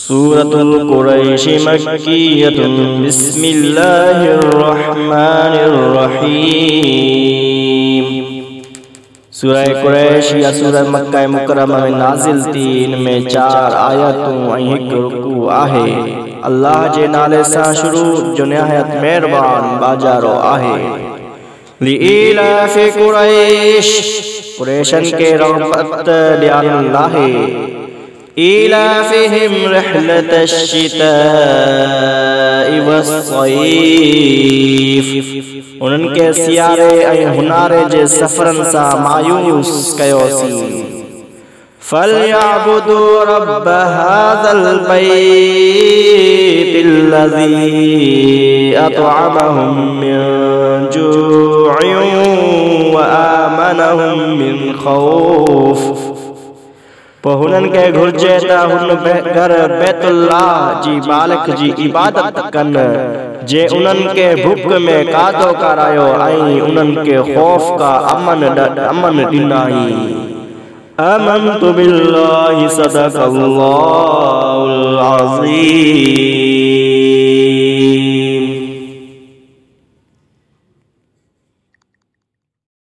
सूरतुल कुरैश मक्किय्यतुन बिस्मिल्लाहिर रहमानिर रहीम। सूरह कुरैश या सूरह मक्का मुकर्रमा में नाज़िल थी। इनमें 4 आयतूं ऐं 1 रुकू आहे। अल्लाह जे नाले सां शुरू जो निहायत मेहरबान बाजारो आहे। लिइलाफि कुरैश, कुरैशन के रहमत ॾियारण लाहे। इलाफिहिम रिहलतश शिताइ वस्सैफ, उन्हनि के सियारे ऐं हुनारे जे सफ़रनि सां मायूस कयोसीं। फलयअबुदू रब्ब हाज़ल बैतिल्लज़ी अतअमहुम मिन जूअइन व आमनहुम मिन खौफ। पोइ हुननि खे घुर्जे त हुन घर बैतुल्लाह जी मालिक जी इबादत कनि, जे उन्हनि खे भुख में कादो करायो ऐं उन्हनि खे खौफ का अमन ॾिनाई। आमनतु बिल्लाहि सदक़ल्लाहुल अज़ीम।